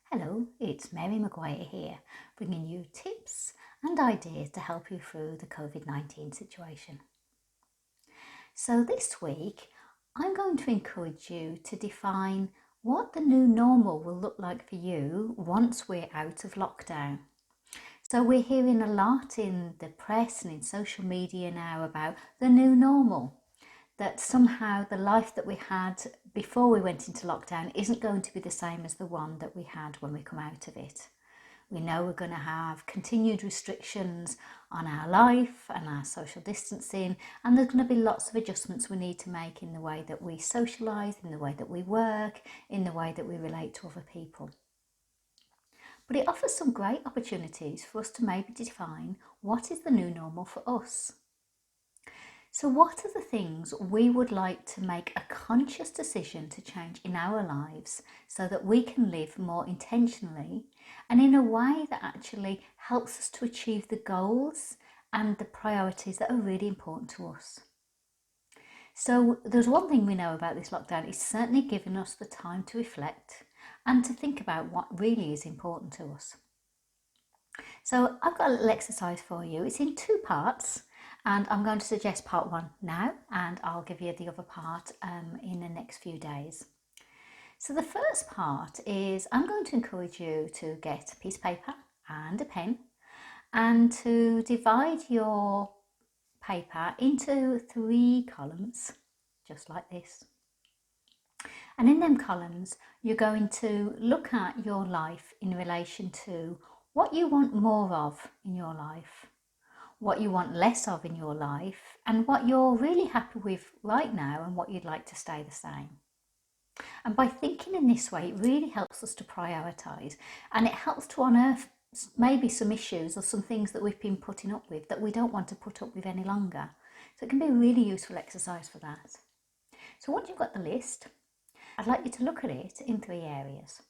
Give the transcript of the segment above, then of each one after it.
Hello, it's Mary McGuire here, bringing you tips and ideas to help you through the COVID-19 situation. So this week, I'm going to encourage you to define what the new normal will look like for you once we're out of lockdown. So we're hearing a lot in the press and in social media now about the new normal, that somehow the life that we had before we went into lockdown isn't going to be the same as the one that we had when we come out of it. We know we're going to have continued restrictions on our life and our social distancing, and there's going to be lots of adjustments we need to make in the way that we socialise, in the way that we work, in the way that we relate to other people. But it offers some great opportunities for us to maybe define what is the new normal for us. So what are the things we would like to make a conscious decision to change in our lives so that we can live more intentionally and in a way that actually helps us to achieve the goals and the priorities that are really important to us? So there's one thing we know about this lockdown, it's certainly given us the time to reflect and to think about what really is important to us. So I've got a little exercise for you. It's in two parts, and I'm going to suggest part one now, and I'll give you the other part in the next few days. So the first part is I'm going to encourage you to get a piece of paper and a pen and to divide your paper into 3 columns, just like this. And in them columns, you're going to look at your life in relation to what you want more of in your life, what you want less of in your life, and what you're really happy with right now and what you'd like to stay the same. And by thinking in this way, it really helps us to prioritise, and it helps to unearth maybe some issues or some things that we've been putting up with that we don't want to put up with any longer. So it can be a really useful exercise for that. So once you've got the list, I'd like you to look at it in 3 areas.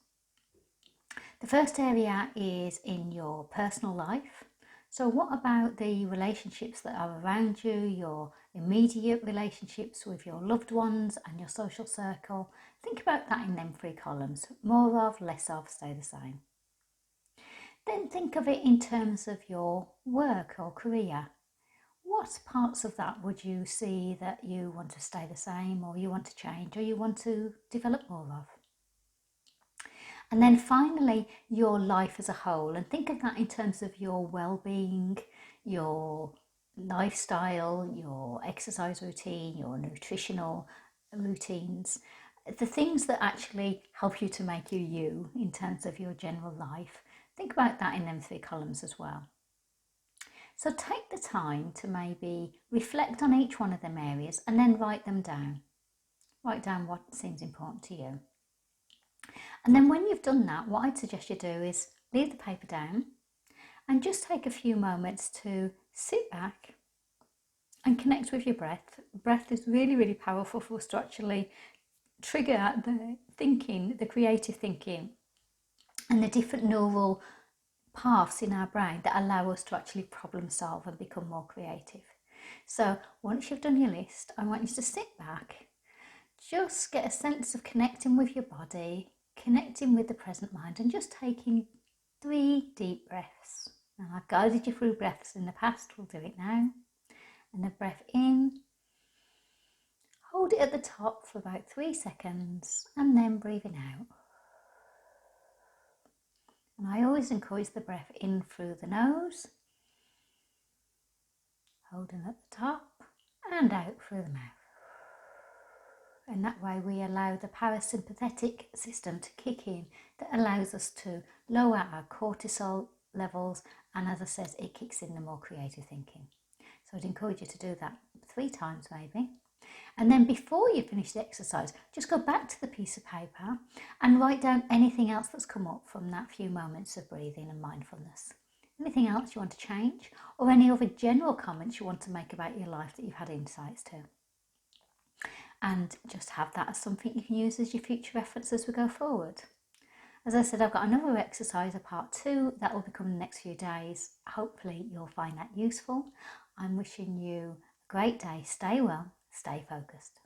The first area is in your personal life. So what about the relationships that are around you, your immediate relationships with your loved ones and your social circle? Think about that in them 3 columns. More of, less of, stay the same. Then think of it in terms of your work or career. What parts of that would you see that you want to stay the same, or you want to change, or you want to develop more of? And then finally, your life as a whole, and think of that in terms of your well-being, your lifestyle, your exercise routine, your nutritional routines, the things that actually help you to make you you in terms of your general life. Think about that in them 3 columns as well. So take the time to maybe reflect on each one of them areas and then write them down. Write down what seems important to you. And then when you've done that, what I'd suggest you do is leave the paper down and just take a few moments to sit back and connect with your breath. Breath is really, really powerful for us to actually trigger the thinking, the creative thinking, and the different neural paths in our brain that allow us to actually problem solve and become more creative. So once you've done your list, I want you to sit back, just get a sense of connecting with your body, connecting with the present mind, and just taking 3 deep breaths. Now, I've guided you through breaths in the past, we'll do it now. And a breath in, hold it at the top for about 3 seconds, and then breathing out. And I always encourage the breath in through the nose, holding at the top, and out through the mouth. And that way we allow the parasympathetic system to kick in, that allows us to lower our cortisol levels, and as I said, it kicks in the more creative thinking. So I'd encourage you to do that 3 times maybe. And then before you finish the exercise, just go back to the piece of paper and write down anything else that's come up from that few moments of breathing and mindfulness. Anything else you want to change, or any other general comments you want to make about your life that you've had insights to. And just have that as something you can use as your future reference as we go forward. As I said, I've got another exercise, a part 2, that will be coming the next few days. Hopefully you'll find that useful. I'm wishing you a great day. Stay well, stay focused.